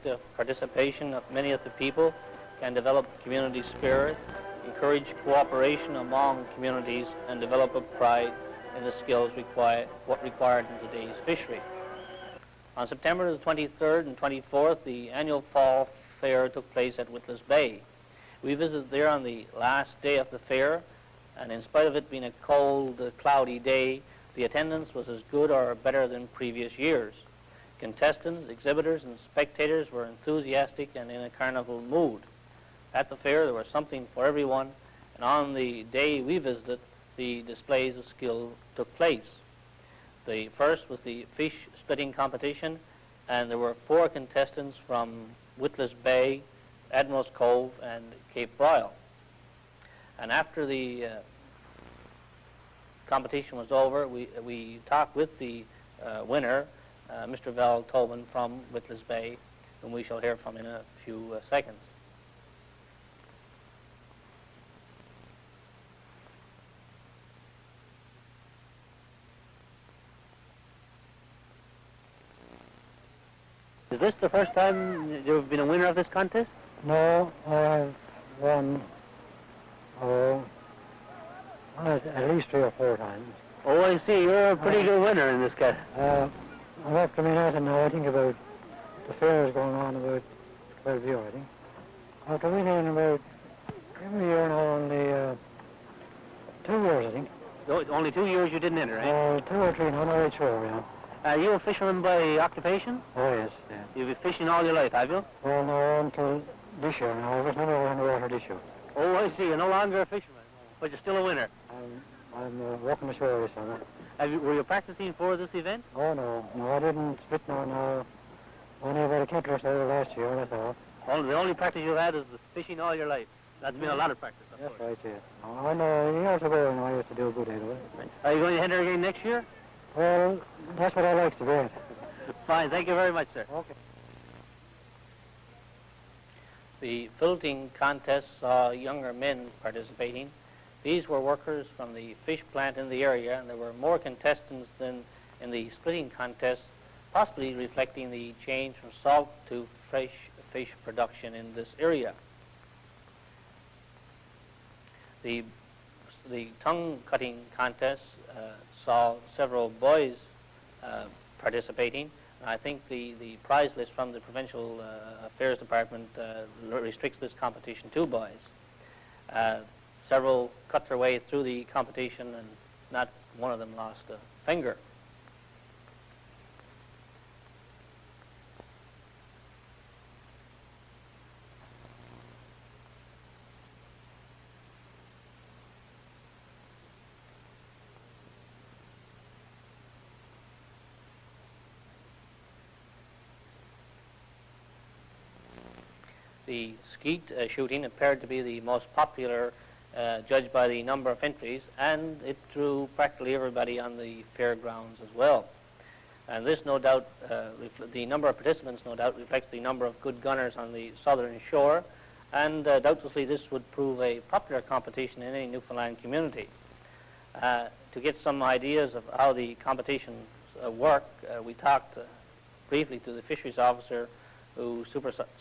the participation of many of the people can develop community spirit, encourage cooperation among communities, and develop a pride in the skills required in today's fishery. On September the 23rd and 24th, the annual fall fair took place at Witless Bay. We visited there on the last day of the fair, and in spite of it being a cold, cloudy day, the attendance was as good or better than previous years. Contestants, exhibitors, and spectators were enthusiastic and in a carnival mood. At the fair, there was something for everyone, and on the day we visited, the displays of skill took place. The first was the fish splitting competition, and there were 4 contestants from Witless Bay, Admiral's Cove, and Cape Royal. And after the competition was over, we talked with the winner, Mr. Val Tobin from Witless Bay, whom we shall hear from in a few seconds. Is this the first time you've been a winner of this contest? No, I've won at least 3 or 4 times. Oh, I see. You're a pretty good winner in this case. I'm up to me now, I think about, the fair is going on about 12 years, I think. After winning about every year now, only 2 years, I think. Only 2 years you didn't enter, eh? 2 or 3, not really sure, yeah. Are you a fisherman by occupation? Oh, yes, yeah. You've been fishing all your life, have you? Well, no, until this year now. I was never on the water this year. Oh, I see. You're no longer a fisherman, but you're still a winner. I'm walking ashore this summer. Were you practicing for this event? Oh, no, I didn't split no. Only about a kettle or so last year, that's all. The only practice you had is the fishing all your life. That's been a lot of practice, of course. That's right, yeah. I know, years ago, I used to do a good anyway. Are you going to enter again next year? Well, that's what I like to do. Fine, thank you very much, sir. Okay. The filleting contest saw younger men participating. These were workers from the fish plant in the area, and there were more contestants than in the splitting contest, possibly reflecting the change from salt to fresh fish production in this area. The tongue cutting contest saw several boys participating. I think the prize list from the Provincial Affairs Department restricts this competition to boys. Several cut their way through the competition, and not one of them lost a finger. The skeet shooting appeared to be the most popular, judged by the number of entries, and it drew practically everybody on the fairgrounds as well. And this, no doubt, the number of participants, no doubt, reflects the number of good gunners on the southern shore, and doubtlessly this would prove a popular competition in any Newfoundland community. To get some ideas of how the competitions work, we talked briefly to the fisheries officer who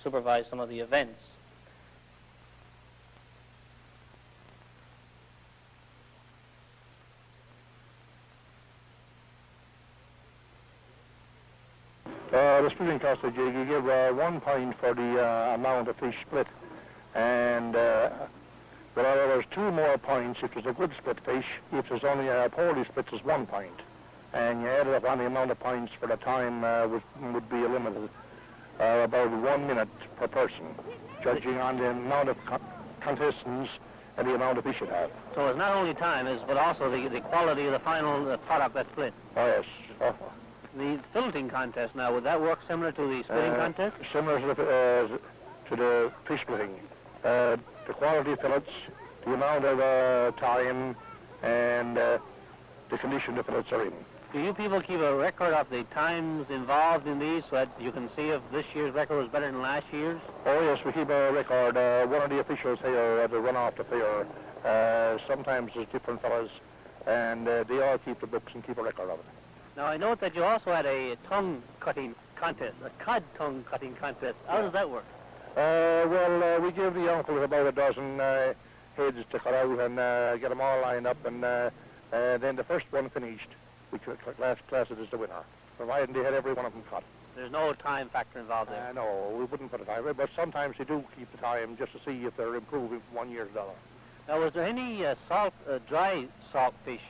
supervised some of the events. The splitting cost of jig, you give 1 point for the amount of fish split, and there's 2 more points if there's a good split fish. If there's only a poorly split, there's 1 point. And you add it up on the amount of points for the time would be limited. About 1 minute per person, judging on the amount of contestants and the amount of fish it have. So it's not only time, but also the quality of the final product that's split. Oh, yes. The filleting contest now, would that work similar to the splitting contest? Similar to the fish splitting. The quality of fillets, the amount of time, and the condition the fillets are in. Do you people keep a record of the times involved in these so that you can see if this year's record was better than last year's? Oh, yes, we keep a record. One of the officials here at the run-off the fair, sometimes there's different fellas, and they all keep the books and keep a record of it. Now, I note that you also had a tongue-cutting contest, a cod tongue cutting contest. How does that work? Well, we give the uncles about a dozen heads to cut out and get them all lined up, and then the first one finished, we class it as the winner, provided they had every one of them cut. There's no time factor involved there. No, we wouldn't put a time, but sometimes they do keep the time just to see if they're improving from 1 year to the other. Now, was there any dry salt fish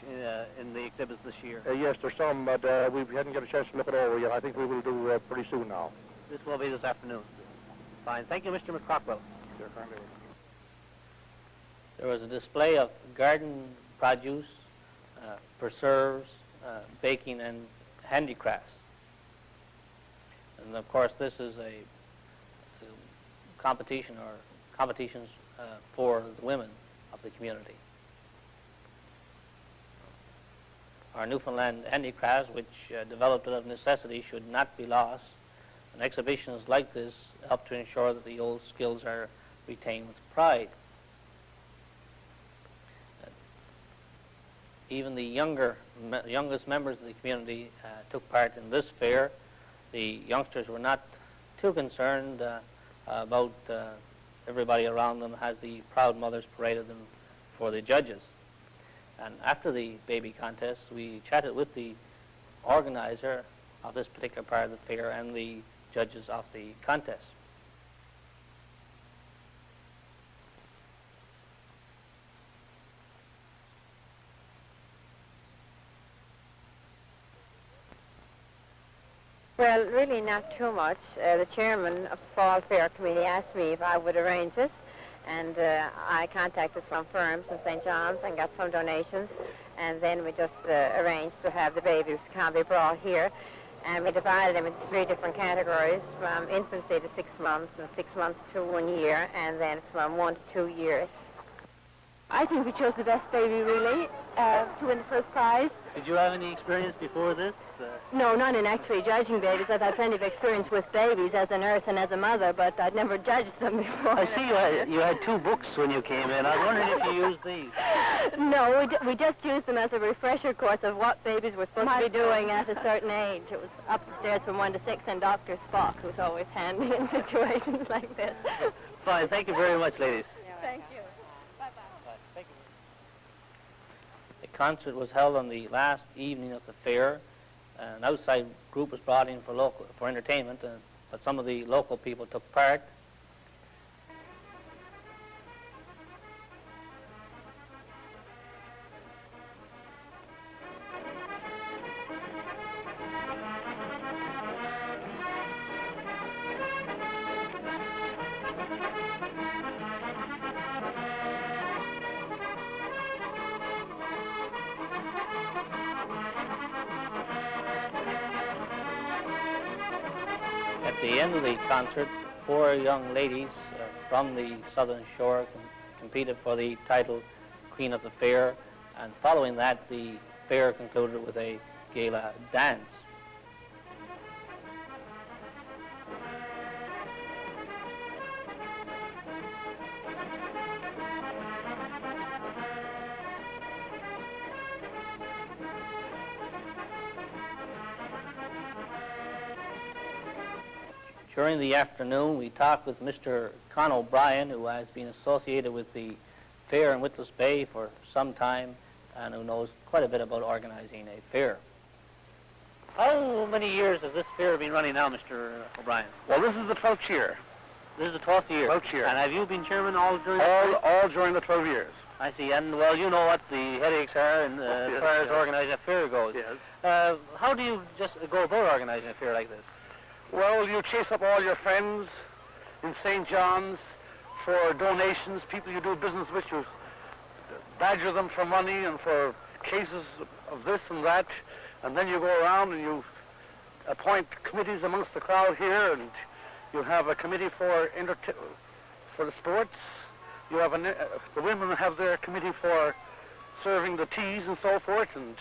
in the exhibits this year? Yes, there's some, but we hadn't got a chance to look it over yet. I think we will do pretty soon now. This will be this afternoon. Fine. Thank you, Mr. McCrockwell. Sure, kindly. There was a display of garden produce, preserves, baking, and handicrafts. And of course, this is a competition or competitions for the women of the community. Our Newfoundland handicrafts, which developed out of necessity, should not be lost. And exhibitions like this help to ensure that the old skills are retained with pride. Even the youngest members of the community took part in this fair. The youngsters were not too concerned about everybody around them as the proud mothers paraded them for the judges. And after the baby contest, we chatted with the organizer of this particular part of the fair and the judges of the contest. Well, really not too much. The chairman of the Fall Fair Committee asked me if I would arrange it, and I contacted some firms in St. John's and got some donations, and then we just arranged to have the babies can be brought here, and we divided them into 3 different categories, from infancy to 6 months, and 6 months to 1 year, and then from 1 to 2 years. I think we chose the best baby, really, to win the first prize. Did you have any experience before this? No, not in actually judging babies. I've had plenty of experience with babies as a nurse and as a mother, but I'd never judged them before. I see you had 2 books when you came in. I was wondering if you used these. No, we just used them as a refresher course of what babies were supposed to be doing at a certain age. It was up the stairs from 1 to 6, and Dr. Spock was always handy in situations like this. Fine. Thank you very much, ladies. Thank you. Thank you. The concert was held on the last evening of the fair. An outside group was brought in for entertainment, but some of the local people took part. At the end of the concert, 4 young ladies from the Southern Shore competed for the title Queen of the Fair, and following that, the fair concluded with a gala dance. During the afternoon, we talked with Mr. Con O'Brien, who has been associated with the fair in Witless Bay for some time and who knows quite a bit about organizing a fair. How many years has this fair been running now, Mr. O'Brien? Well, this is the 12th year. This is the 12th year. 12th year. And have you been chairman all during All during the 12 years. I see. And, well, you know what the headaches are as far as organizing a fair goes. Yes. How do you just go about organizing a fair like this? Well, you chase up all your friends in St. John's for donations, people you do business with. You badger them for money and for cases of this and that, and then you go around and you appoint committees amongst the crowd here, and you have a committee for the sports. You have the women have their committee for serving the teas and so forth, and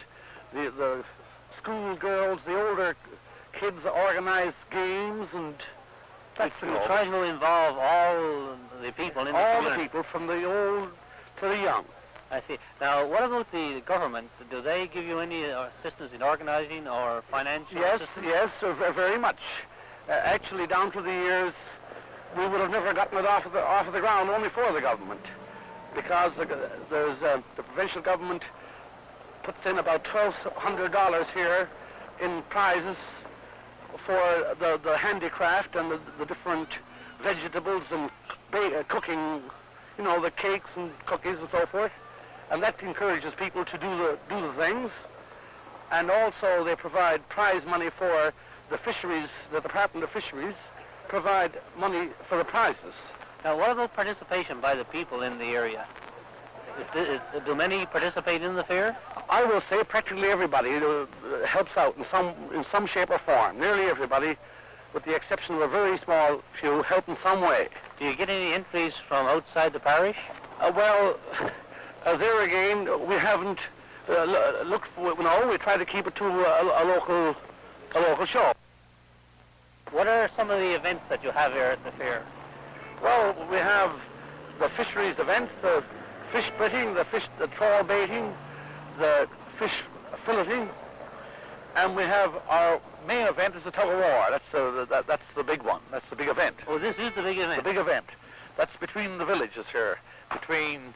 the school girls, the older kids organize games, and You try to involve all the people in the community. all the people from the old to the young. I see. Now, what about the government? Do they give you any assistance in organizing or financial Yes, assistance? yes, very much. Actually, down to the years, we would have never gotten it off of the ground only for the government, because the provincial government puts in about $1,200 here in prizes for the handicraft and the different vegetables and cooking, you know, the cakes and cookies and so forth, and that encourages people to do the things. And also they provide prize money for the fisheries. The Department of Fisheries provide money for the prizes. Now, what about participation by the people in the area? Do many participate in the fair? I will say practically everybody helps out in some shape or form. Nearly everybody, with the exception of a very small few, help in some way. Do you get any entries from outside the parish? There again, we haven't looked for. No, we try to keep it to a local show. What are some of the events that you have here at the fair? Well, we have the fisheries events, the fish splitting, the trawl baiting, the fish filleting, and we have our main event is the tug of war. That's the big one. That's the big event. Oh, this is the big event. The big event. That's between the villages here, between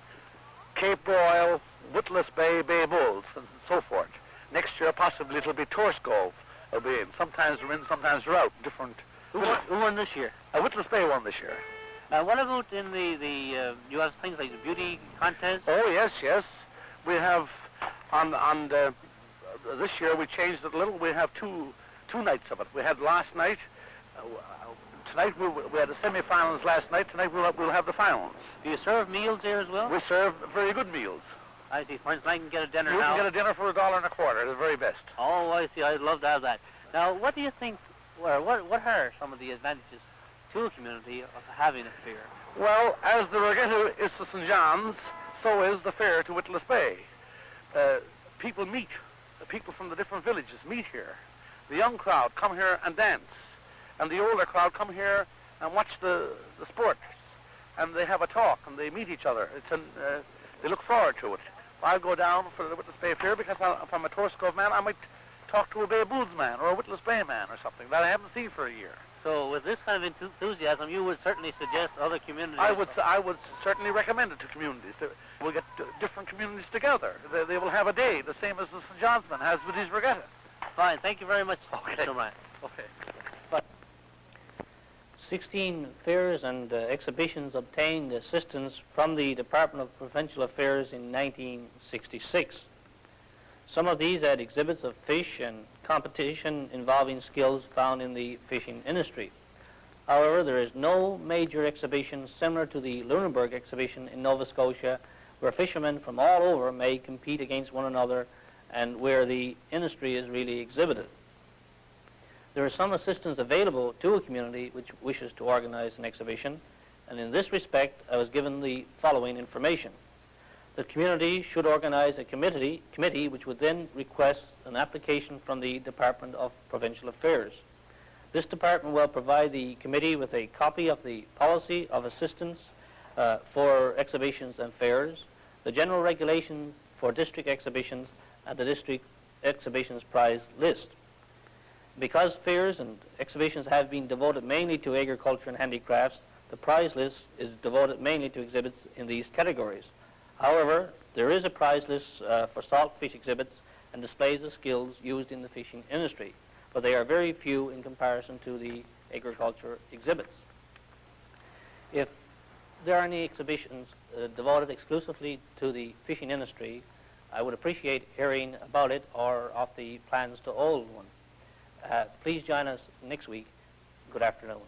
Cape Royal, Witless Bay, Bay Bulls, and so forth. Next year, possibly it'll be Torskov. It'll be in. Sometimes we're in, sometimes we're out. Different. Who won this year? Witless Bay won this year. What about in you have things like the beauty contest? Oh, yes, yes. We have, this year we changed it a little. We have two nights of it. We had last night, tonight we had the semi-finals last night. Tonight we'll have the finals. Do you serve meals here as well? We serve very good meals. I see. For instance, I can get a dinner now. You can get a dinner for $1.25, the very best. Oh, I see. I'd love to have that. Now, what do you think, or what are some of the advantages to a community of having a fair? Well, as the regatta is to St. John's, so is the fair to Witless Bay. People meet. The people from the different villages meet here. The young crowd come here and dance, and the older crowd come here and watch the sport, and they have a talk, and they meet each other. They look forward to it. I'll go down for the Witless Bay Fair because if I'm a Torskov man, I might talk to a Bay Bulls man or a Witless Bay man or something that I haven't seen for a year. So with this kind of enthusiasm, you would certainly suggest other communities... I would certainly recommend it to communities. We'll get different communities together. They will have a day, the same as the St. John's man has with his regatta. Fine. Thank you very much, Okay. Mr. Ryan. Okay. 16 fairs and exhibitions obtained assistance from the Department of Provincial Affairs in 1966. Some of these had exhibits of fish and competition involving skills found in the fishing industry. However, there is no major exhibition similar to the Lunenburg exhibition in Nova Scotia, where fishermen from all over may compete against one another and where the industry is really exhibited. There is some assistance available to a community which wishes to organize an exhibition, and in this respect I was given the following information. The community should organize a committee which would then request an application from the Department of Provincial Affairs. This department will provide the committee with a copy of the policy of assistance for exhibitions and fairs, the general regulations for district exhibitions, and the district exhibitions prize list. Because fairs and exhibitions have been devoted mainly to agriculture and handicrafts, the prize list is devoted mainly to exhibits in these categories. However, there is a prize list for salt fish exhibits and displays of skills used in the fishing industry, but they are very few in comparison to the agriculture exhibits. If there are any exhibitions devoted exclusively to the fishing industry, I would appreciate hearing about it or of the plans to hold one. Please join us next week. Good afternoon.